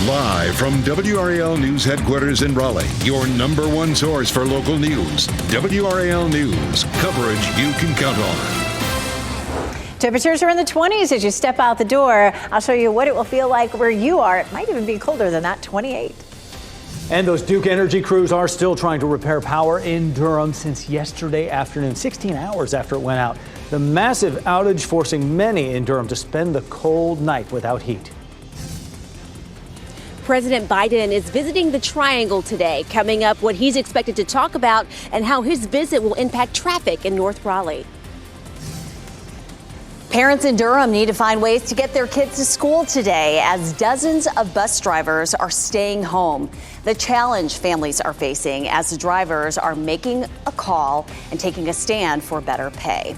Live from WRAL News headquarters in Raleigh, your number one source for local news. WRAL News, coverage you can count on. Temperatures are in the 20s as you step out the door. I'll show you what it will feel like where you are. It might even be colder than that, 28. And those Duke Energy crews are still trying to repair power in Durham since yesterday afternoon, 16 hours after it went out. The massive outage forcing many in Durham to spend the cold night without heat. President Biden is visiting the Triangle today. Coming up, what he's expected to talk about and how his visit will impact traffic in North Raleigh. Parents in Durham need to find ways to get their kids to school today as dozens of bus drivers are staying home. The challenge families are facing as the drivers are making a call and taking a stand for better pay.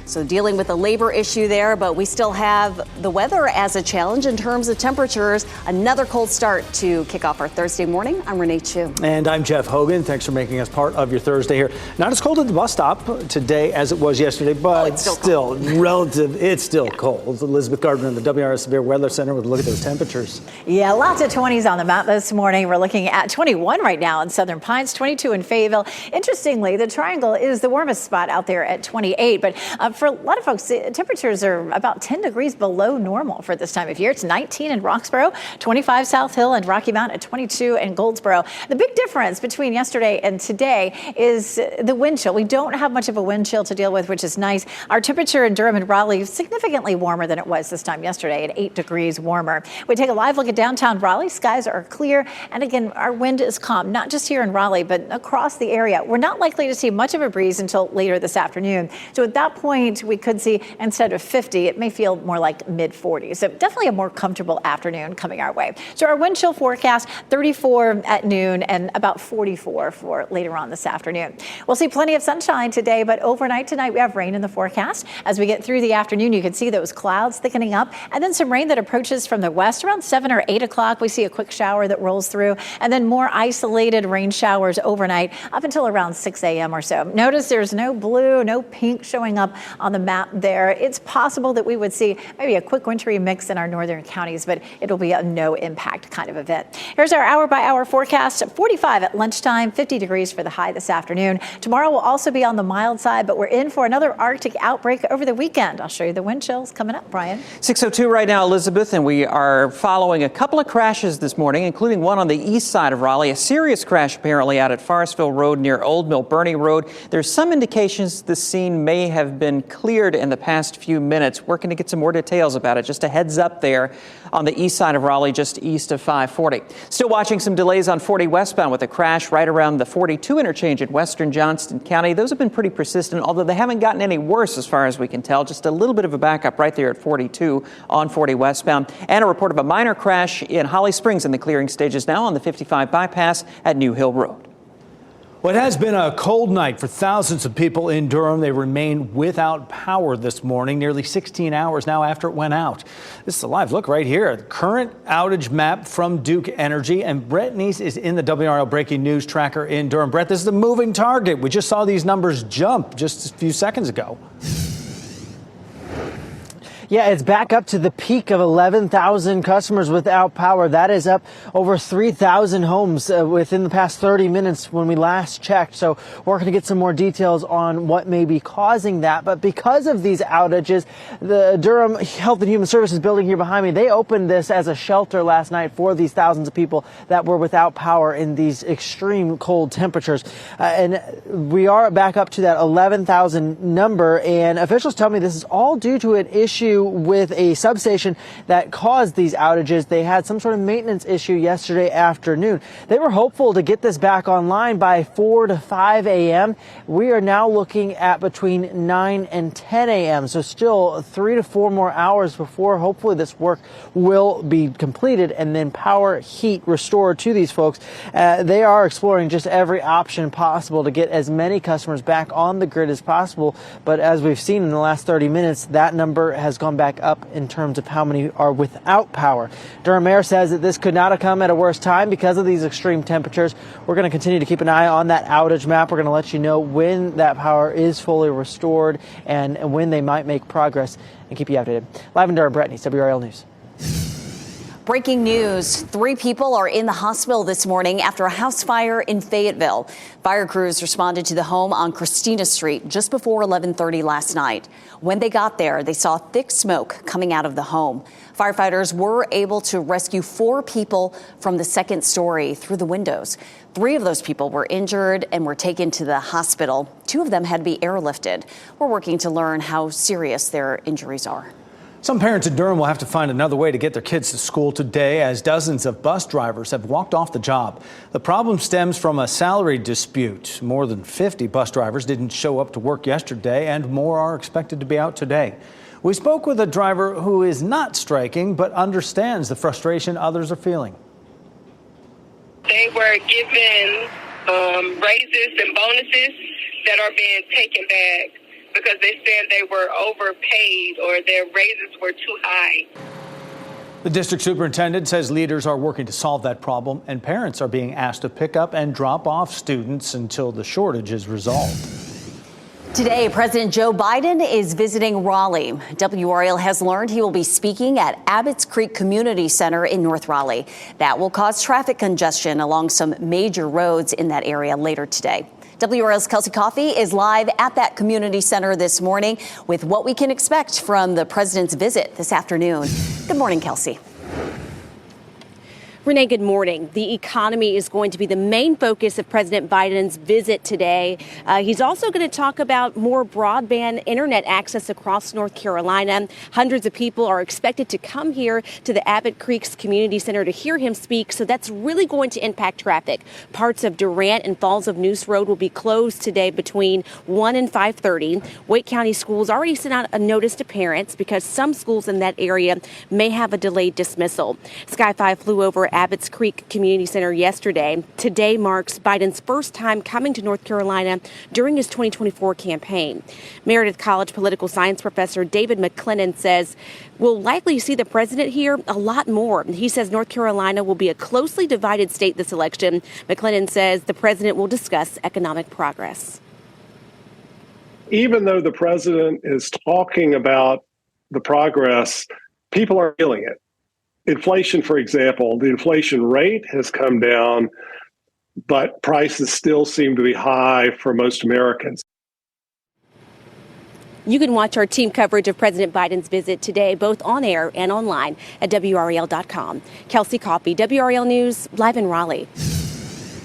So dealing with the labor issue there, but we still have the weather as a challenge in terms of temperatures. Another cold start to kick off our Thursday morning. I'm Renee Chu. And I'm Jeff Hogan. Thanks for making us part of your Thursday here. Not as cold at the bus stop today as it was yesterday, but it's still relative. It's still cold. Elizabeth Gardner in the WRS Severe Weather Center with a look at those temperatures. Yeah, lots of 20s on the map this morning. We're looking at 21 right now in Southern Pines, 22 in Fayetteville. Interestingly, the Triangle is the warmest spot out there at 28, but for a lot of folks, the temperatures are about 10 degrees below normal for this time of year. It's 19 in Roxborough, 25 South Hill and Rocky Mount, at 22 in Goldsboro. The big difference between yesterday and today is the wind chill. We don't have much of a wind chill to deal with, which is nice. Our temperature in Durham and Raleigh is significantly warmer than it was this time yesterday, at 8 degrees warmer. We take a live look at downtown Raleigh. Skies are clear. And again, our wind is calm, not just here in Raleigh, but across the area. We're not likely to see much of a breeze until later this afternoon. So at that point, we could see, instead of 50, it may feel more like mid 40s. So definitely a more comfortable afternoon coming our way. So our wind chill forecast, 34 at noon and about 44 for later on this afternoon. We'll see plenty of sunshine today, but overnight tonight we have rain in the forecast. As we get through the afternoon, you can see those clouds thickening up and then some rain that approaches from the west around 7 or 8 o'clock. We see a quick shower that rolls through and then more isolated rain showers overnight up until around 6 a.m. or so. Notice there's no blue, no pink showing up on the map there. It's possible that we would see maybe a quick wintry mix in our northern counties, but it'll be a no impact kind of event. Here's our hour by hour forecast. 45 at lunchtime, 50 degrees for the high this afternoon. Tomorrow will also be on the mild side, but we're in for another Arctic outbreak over the weekend. I'll show you the wind chills coming up, Brian. 6:02 right now, Elizabeth, and we are following a couple of crashes this morning, including one on the east side of Raleigh. A serious crash apparently out at Forestville Road near Old Mill Bernie Road. There's some indications the scene may have been cleared in the past few minutes. Working to get some more details about it. Just a heads up there on the east side of Raleigh, just east of 540. Still watching some delays on 40 westbound with a crash right around the 42 interchange in western Johnston County. Those have been pretty persistent, although they haven't gotten any worse as far as we can tell. Just a little bit of a backup right there at 42 on 40 westbound. And a report of a minor crash in Holly Springs in the clearing stages now on the 55 bypass at New Hill Road. Well, it has been a cold night for thousands of people in Durham. They remain without power this morning, nearly 16 hours now after it went out. This is a live look right here. The current outage map from Duke Energy. And Brett Neese is in the WRL Breaking News Tracker in Durham. Brett, this is a moving target. We just saw these numbers jump just a few seconds ago. Yeah, it's back up to the peak of 11,000 customers without power. That is up over 3,000 homes within the past 30 minutes when we last checked. So we're going to get some more details on what may be causing that. But because of these outages, the Durham Health and Human Services building here behind me, they opened this as a shelter last night for these thousands of people that were without power in these extreme cold temperatures. And we are back up to that 11,000 number. And officials tell me this is all due to an issue with a substation that caused these outages. They had some sort of maintenance issue yesterday afternoon. They were hopeful to get this back online by 4 to 5 a.m. We are now looking at between 9 and 10 a.m. So still 3 to 4 more hours before hopefully this work will be completed and then power, heat restored to these folks. They are exploring just every option possible to get as many customers back on the grid as possible. But as we've seen in the last 30 minutes, that number has gone back up in terms of how many are without power. Durham Mayor says that this could not have come at a worse time because of these extreme temperatures. We're going to continue to keep an eye on that outage map. We're going to let you know when that power is fully restored and when they might make progress and keep you updated. Live in Durham, Brett Neese, WRL News. Breaking news. 3 people are in the hospital this morning after a house fire in Fayetteville. Fire crews responded to the home on Christina Street just before 11:30 last night. When they got there, they saw thick smoke coming out of the home. Firefighters were able to rescue 4 people from the second story through the windows. 3 of those people were injured and were taken to the hospital. 2 of them had to be airlifted. We're working to learn how serious their injuries are. Some parents in Durham will have to find another way to get their kids to school today as dozens of bus drivers have walked off the job. The problem stems from a salary dispute. More than 50 bus drivers didn't show up to work yesterday, and more are expected to be out today. We spoke with a driver who is not striking but understands the frustration others are feeling. They were given raises and bonuses that are being taken back because they said they were overpaid or their raises were too high. The district superintendent says leaders are working to solve that problem, and parents are being asked to pick up and drop off students until the shortage is resolved. Today, President Joe Biden is visiting Raleigh. WRAL has learned he will be speaking at Abbott's Creek Community Center in North Raleigh. That will cause traffic congestion along some major roads in that area later today. WRAL's Kelsey Coffey is live at that community center this morning with what we can expect from the president's visit this afternoon. Good morning, Kelsey. Renee, good morning. The economy is going to be the main focus of President Biden's visit today. He's also going to talk about more broadband internet access across North Carolina. Hundreds of people are expected to come here to the Abbott Creek's Community Center to hear him speak, so that's really going to impact traffic. Parts of Durant and Falls of Noose Road will be closed today between 1 and 5:30. Wake County Schools already sent out a notice to parents because some schools in that area may have a delayed dismissal. Sky 5 flew over Abbott's Creek Community Center yesterday. Today marks Biden's first time coming to North Carolina during his 2024 campaign. Meredith College political science professor David McClennan says we'll likely see the president here a lot more. He says North Carolina will be a closely divided state this election. McClennan says the president will discuss economic progress. Even though the president is talking about the progress, people are feeling it. Inflation, for example, the inflation rate has come down, but prices still seem to be high for most Americans. You can watch our team coverage of President Biden's visit today, both on air and online at WRAL.com. Kelsey Coffey, WRAL News, live in Raleigh.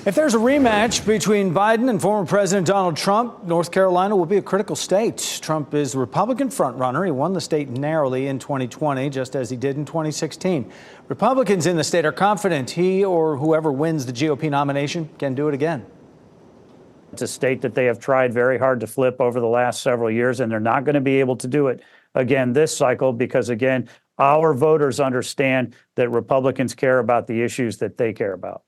If there's a rematch between Biden and former President Donald Trump, North Carolina will be a critical state. Trump is the Republican frontrunner. He won the state narrowly in 2020, just as he did in 2016. Republicans in the state are confident he or whoever wins the GOP nomination can do it again. It's a state that they have tried very hard to flip over the last several years, and they're not going to be able to do it again this cycle because, again, our voters understand that Republicans care about the issues that they care about.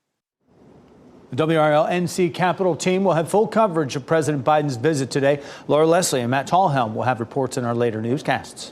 The WRAL NC Capitol team will have full coverage of President Biden's visit today. Laura Leslie and Matt Tallhelm will have reports in our later newscasts.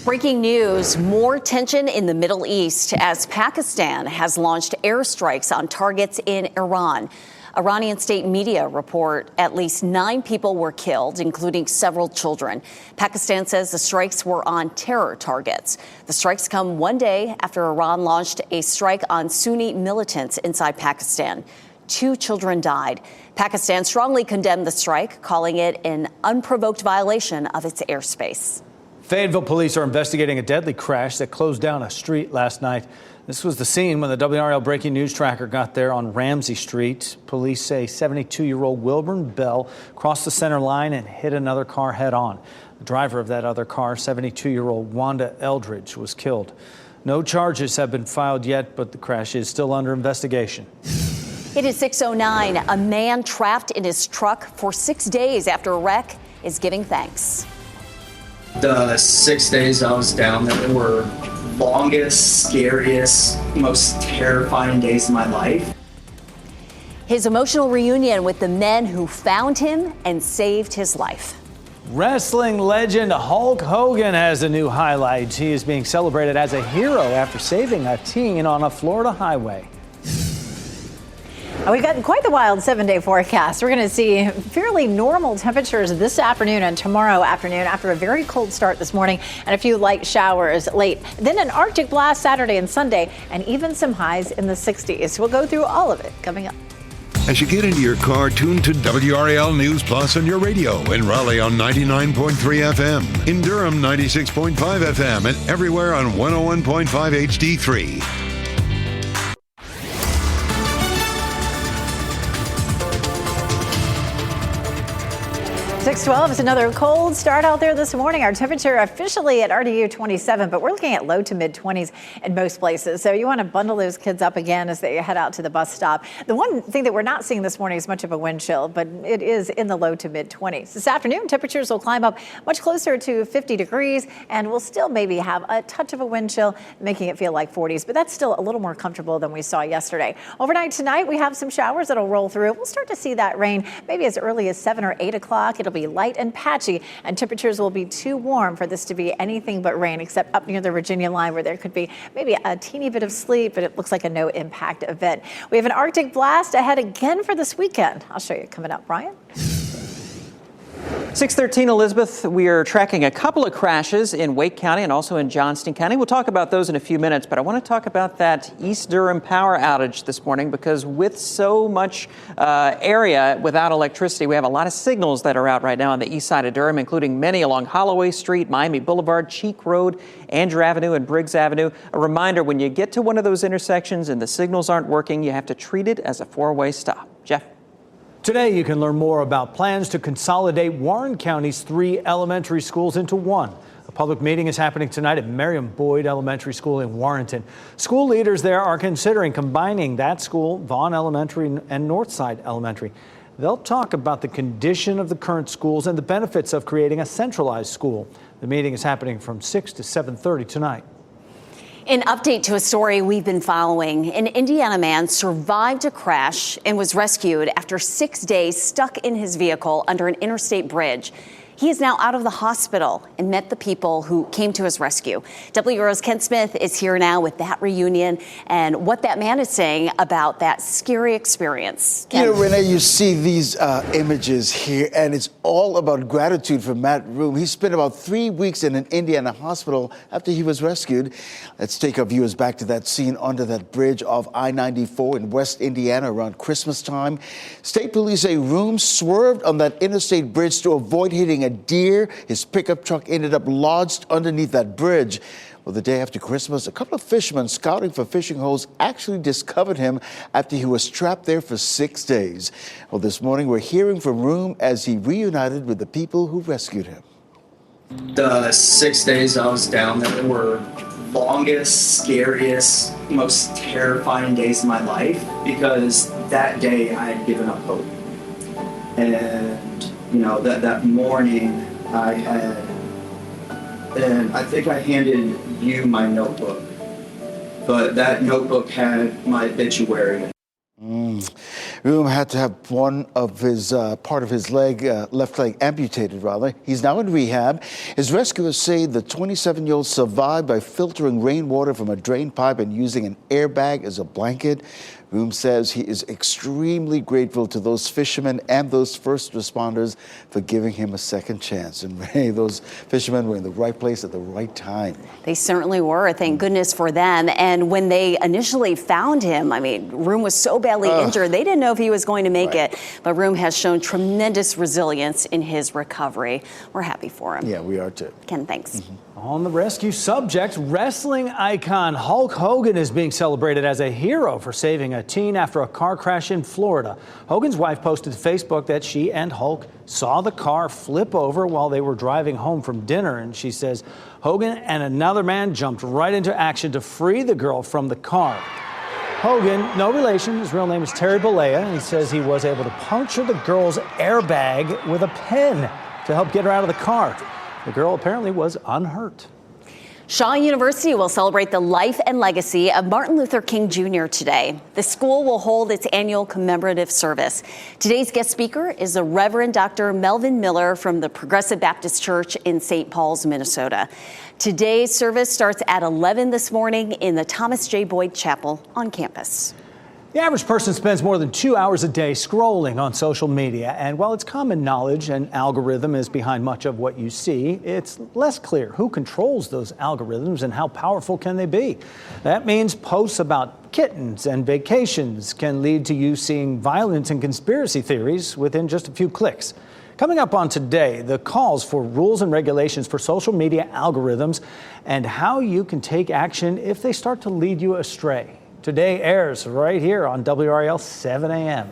Breaking news, more tension in the Middle East as Pakistan has launched airstrikes on targets in Iran. Iranian state media report at least 9 people were killed, including several children. Pakistan says the strikes were on terror targets. The strikes come one day after Iran launched a strike on Sunni militants inside Pakistan. 2 children died. Pakistan strongly condemned the strike, calling it an unprovoked violation of its airspace. Fayetteville police are investigating a deadly crash that closed down a street last night. This was the scene when the WRAL Breaking News Tracker got there on Ramsey Street. Police say 72-year-old Wilburn Bell crossed the center line and hit another car head on. The driver of that other car, 72-year-old Wanda Eldridge, was killed. No charges have been filed yet, but the crash is still under investigation. It is 6:09. A man trapped in his truck for 6 days after a wreck is giving thanks. The 6 days I was down there were longest, scariest, most terrifying days of my life. His emotional reunion with the men who found him and saved his life. Wrestling legend Hulk Hogan has a new highlight. He is being celebrated as a hero after saving a teen on a Florida highway. We've got quite the wild 7-day forecast. We're going to see fairly normal temperatures this afternoon and tomorrow afternoon after a very cold start this morning and a few light showers late. Then an Arctic blast Saturday and Sunday and even some highs in the 60s. We'll go through all of it coming up. As you get into your car, tune to WRAL News Plus on your radio. In Raleigh on 99.3 FM. In Durham, 96.5 FM. And everywhere on 101.5 HD3. 612 is another cold start out there this morning. Our temperature officially at RDU 27, but we're looking at low to mid 20s in most places. So you want to bundle those kids up again as they head out to the bus stop. The one thing that we're not seeing this morning is much of a wind chill, but it is in the low to mid 20s. This afternoon, temperatures will climb up much closer to 50 degrees, and we'll still maybe have a touch of a wind chill, making it feel like 40s, but that's still a little more comfortable than we saw yesterday. Overnight tonight, we have some showers that'll roll through. We'll start to see that rain maybe as early as 7 or 8 o'clock. It'll be light and patchy, and temperatures will be too warm for this to be anything but rain, except up near the Virginia line where there could be maybe a teeny bit of sleet, but it looks like a no impact event. We have an Arctic blast ahead again for this weekend. I'll show you coming up. Brian? 613 Elizabeth, we are tracking a couple of crashes in Wake County and also in Johnston County. We'll talk about those in a few minutes, but I want to talk about that East Durham power outage this morning because with so much area without electricity, we have a lot of signals that are out right now on the east side of Durham, including many along Holloway Street, Miami Boulevard, Cheek Road, Andrew Avenue, and Briggs Avenue. A reminder, when you get to one of those intersections and the signals aren't working, you have to treat it as a four-way stop. Jeff? Today, you can learn more about plans to consolidate Warren County's 3 elementary schools into one. A public meeting is happening tonight at Marion Boyd Elementary School in Warrenton. School leaders there are considering combining that school, Vaughn Elementary and Northside Elementary. They'll talk about the condition of the current schools and the benefits of creating a centralized school. The meeting is happening from 6 to 7:30 tonight. An update to a story we've been following. An Indiana man survived a crash and was rescued after 6 days stuck in his vehicle under an interstate bridge. He is now out of the hospital and met the people who came to his rescue. WRO's Ken Smith is here now with that reunion and what that man is saying about that scary experience. Ken. You know, Renee, you see these images here, and it's all about gratitude for Matt Room. He spent about 3 weeks in an Indiana hospital after he was rescued. Let's take our viewers back to that scene under that bridge off I-94 in West Indiana around Christmas time. State police say Room swerved on that interstate bridge to avoid hitting a deer. His pickup truck ended up lodged underneath that bridge. Well, the day after Christmas, a couple of fishermen scouting for fishing holes actually discovered him after he was trapped there for 6 days. Well, this morning we're hearing from Room as he reunited with the people who rescued him. The 6 days I was down there were longest, scariest, most terrifying days of my life because that day I had given up hope. And you know, that morning and I think I handed you my notebook, but that notebook had my obituary. Room had to have one of his part of his leg, left leg amputated, rather. He's now in rehab. His rescuers say the 27-year-old survived by filtering rainwater from a drain pipe and using an airbag as a blanket. Room says he is extremely grateful to those fishermen and those first responders for giving him a second chance. And Ray, those fishermen were in the right place at the right time. They certainly were. Thank goodness for them. And when they initially found him, I mean, Room was so badly injured, they didn't know if he was going to make it. But Room has shown tremendous resilience in his recovery. We're happy for him. Yeah, we are too. Ken, thanks. On the rescue subject, wrestling icon Hulk Hogan is being celebrated as a hero for saving a teen after a car crash in Florida. Hogan's wife posted to Facebook that she and Hulk saw the car flip over while they were driving home from dinner, and she says Hogan and another man jumped right into action to free the girl from the car. Hogan, no relation, his real name is Terry Bollea, and he says he was able to puncture the girl's airbag with a pen to help get her out of the car. The girl apparently was unhurt. Shaw University will celebrate the life and legacy of Martin Luther King Jr. today. The school will hold its annual commemorative service. Today's guest speaker is the Reverend Dr. Melvin Miller from the Progressive Baptist Church in St. Paul's, Minnesota. Today's service starts at 11 this morning in the Thomas J. Boyd Chapel on campus. The average person spends more than 2 hours a day scrolling on social media. And while it's common knowledge an algorithm is behind much of what you see, it's less clear who controls those algorithms and how powerful can they be. That means posts about kittens and vacations can lead to you seeing violence and conspiracy theories within just a few clicks. Coming up on Today, the calls for rules and regulations for social media algorithms and how you can take action if they start to lead you astray. Today airs right here on WRAL 7 a.m.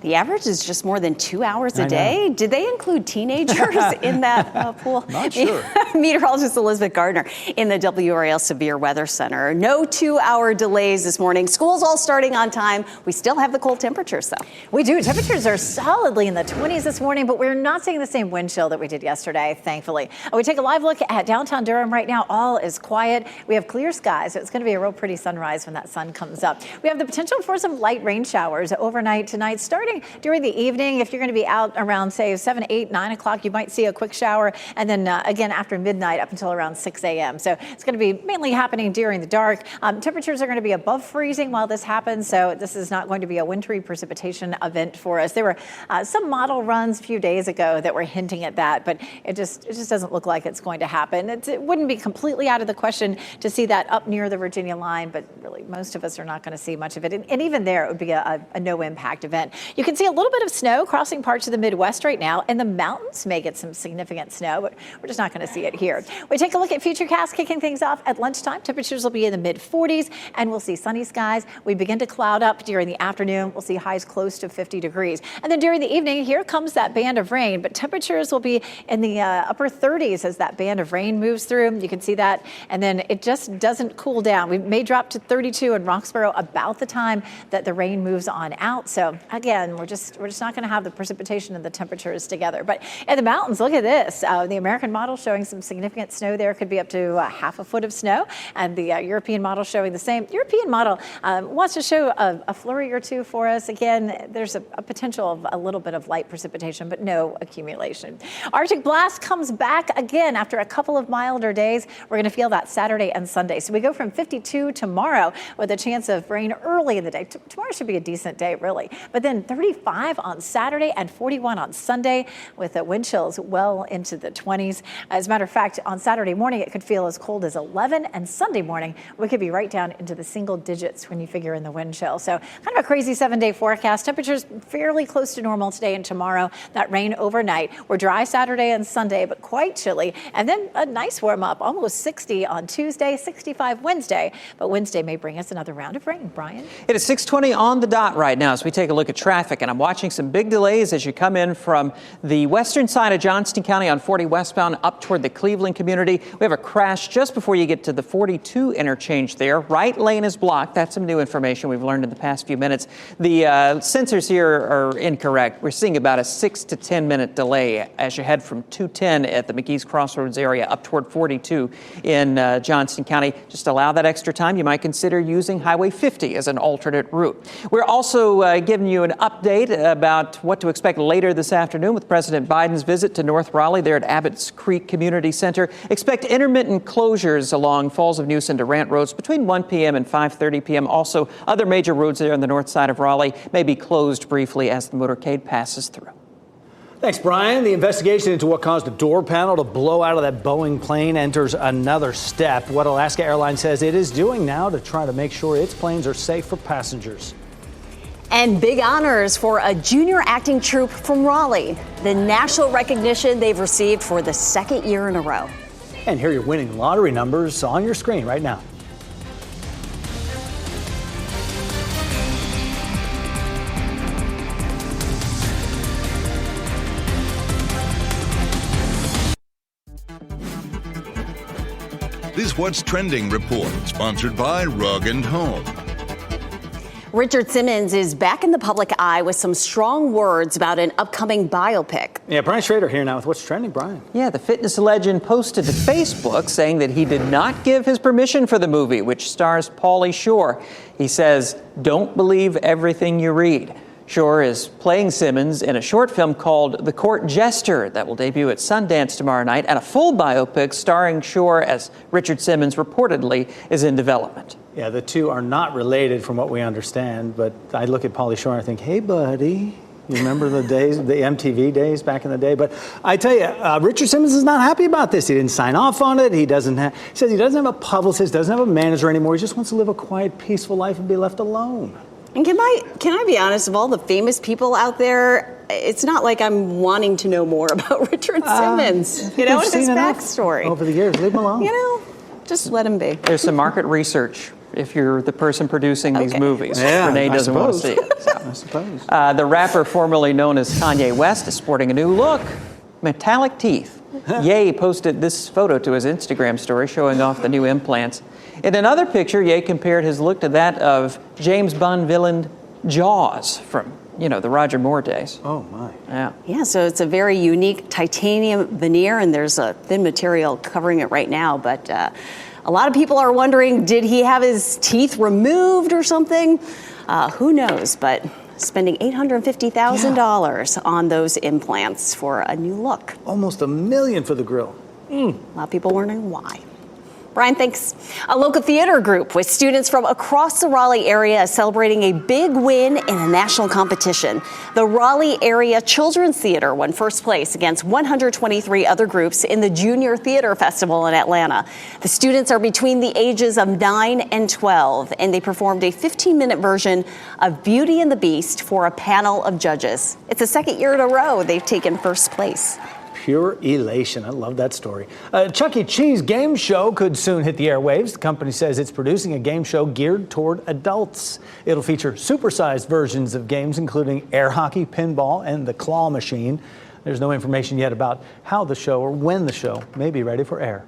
The average is just more than 2 hours a day. Did they include teenagers in that pool? Not sure. Meteorologist Elizabeth Gardner in the WRAL Severe Weather Center. No 2 hour delays this morning. School's all starting on time. We still have the cold temperatures, though. We do. Temperatures are solidly in the 20s this morning, but we're not seeing the same wind chill that we did yesterday, thankfully. We take a live look at downtown Durham right now. All is quiet. We have clear skies, so it's going to be a real pretty sunrise when that sun comes up. We have the potential for some light rain showers overnight tonight, starting during the evening. If you're going to be out around, say, 7, 8, 9 o'clock, you might see a quick shower, and then again after midnight up until around 6 a.m. So it's going to be mainly happening during the dark. Temperatures are going to be above freezing while this happens, so this is not going to be a wintry precipitation event for us. There were some model runs a few days ago that were hinting at that, but it just doesn't look like it's going to happen. It wouldn't be completely out of the question to see that up near the Virginia line, but really most of us are not going to see much of it. And even there, it would be a no impact event. You can see a little bit of snow crossing parts of the Midwest right now, and the mountains may get some significant snow, but we're just not going to see it here. We take a look at Futurecast kicking things off at lunchtime. Temperatures will be in the mid-40s, and we'll see sunny skies. We begin to cloud up during the afternoon. We'll see highs close to 50 degrees. And then during the evening, here comes that band of rain, but temperatures will be in the upper 30s as that band of rain moves through. You can see that, and then it just doesn't cool down. We may drop to 32 in Roxborough about the time that the rain moves on out. So again, we're just not going to have the precipitation and the temperatures together. But in the mountains, look at this. The American model showing some significant snow there, could be up to half a foot of snow, and the European model showing the same. European model wants to show a flurry or two for us. Again, there's a potential of a little bit of light precipitation, but no accumulation. Arctic blast comes back again after a couple of milder days. We're going to feel that Saturday and Sunday. So we go from 52 tomorrow with a chance of rain early in the day. Tomorrow should be a decent day, really. But then 35 on Saturday and 41 on Sunday with the wind chills well into the 20s. As a matter of fact, on Saturday morning, it could feel as cold as 11, and Sunday morning, we could be right down into the single digits when you figure in the wind chill. So kind of a crazy 7-day forecast. Temperatures fairly close to normal today and tomorrow. That rain overnight. We're dry Saturday and Sunday, but quite chilly. And then a nice warm up, almost 60 on Tuesday, 65 Wednesday. But Wednesday may bring us another round of rain. Brian? It is 6:20 on the dot right now as we take a look at traffic, and I'm watching some big delays as you come in from the western side of Johnston County on 40 westbound up toward the Cleveland community. We have a crash just before you get to the 42 interchange there. Right lane is blocked. That's some new information we've learned in the past few minutes. The sensors here are incorrect. We're seeing about a 6 to 10 minute delay as you head from 210 at the McGee's Crossroads area up toward 42 in Johnston County. Just allow that extra time. You might consider using Highway 50 as an alternate route. We're also giving you an update about what to expect later this afternoon with President Biden's visit to North Raleigh there at Abbott's Creek Community Center. Expect intermittent closures along Falls of Newson to Rant roads between 1 p.m. and 5:30 p.m. Also, other major roads there on the north side of Raleigh may be closed briefly as the motorcade passes through. Thanks, Brian. The investigation into what caused a door panel to blow out of that Boeing plane enters another step. What Alaska Airlines says it is doing now to try to make sure its planes are safe for passengers. And big honors for a junior acting troupe from Raleigh. The national recognition they've received for the second year in a row. And here are your winning lottery numbers on your screen right now. This What's Trending report, sponsored by Rug & Home. Richard Simmons is back in the public eye with some strong words about an upcoming biopic. Yeah, Brian Schrader here now with What's Trending. Brian. Yeah, the fitness legend posted to Facebook saying that he did not give his permission for the movie, which stars Pauly Shore. He says, "Don't believe everything you read." Shore is playing Simmons in a short film called The Court Jester that will debut at Sundance tomorrow night, and a full biopic starring Shore as Richard Simmons reportedly is in development. Yeah, the two are not related from what we understand, but I look at Pauly Shore and I think, hey, buddy. You remember the days, the MTV days back in the day? But I tell you, Richard Simmons is not happy about this. He didn't sign off on it. He says he doesn't have a publicist, doesn't have a manager anymore. He just wants to live a quiet, peaceful life and be left alone. And can I be honest, of all the famous people out there, it's not like I'm wanting to know more about Richard Simmons. You know, his backstory. Over the years, leave him alone. You know, just let him be. There's some market research if you're the person producing these movies. Yeah, Renee doesn't want to see it. So. I suppose. The rapper formerly known as Kanye West is sporting a new look, metallic teeth. Ye posted this photo to his Instagram story showing off the new implants. In another picture, Ye compared his look to that of James Bond villain Jaws from, the Roger Moore days. Oh, my. Yeah. Yeah, so it's a very unique titanium veneer, and there's a thin material covering it right now, but a lot of people are wondering, did he have his teeth removed or something? Who knows, but spending $850,000 on those implants for a new look. Almost $1 million for the grill. A lot of people wondering why. Brian, thanks. A local theater group with students from across the Raleigh area is celebrating a big win in a national competition. The Raleigh Area Children's Theater won first place against 123 other groups in the Junior Theater Festival in Atlanta. The students are between the ages of 9 and 12, and they performed a 15-minute version of Beauty and the Beast for a panel of judges. It's the second year in a row they've taken first place. Pure elation. I love that story. Chuck E. Cheese game show could soon hit the airwaves. The company says it's producing a game show geared toward adults. It'll feature supersized versions of games, including air hockey, pinball, and the claw machine. There's no information yet about how the show or when the show may be ready for air.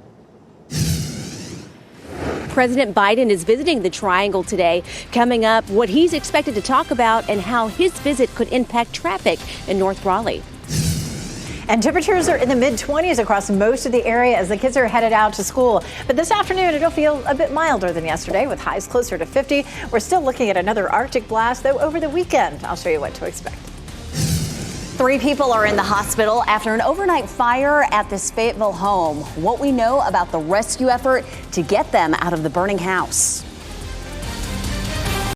President Biden is visiting the Triangle today. Coming up, what he's expected to talk about and how his visit could impact traffic in North Raleigh. And temperatures are in the mid-20s across most of the area as the kids are headed out to school. But this afternoon, it'll feel a bit milder than yesterday with highs closer to 50. We're still looking at another Arctic blast, though, over the weekend. I'll show you what to expect. 3 people are in the hospital after an overnight fire at this Fayetteville home. What we know about the rescue effort to get them out of the burning house.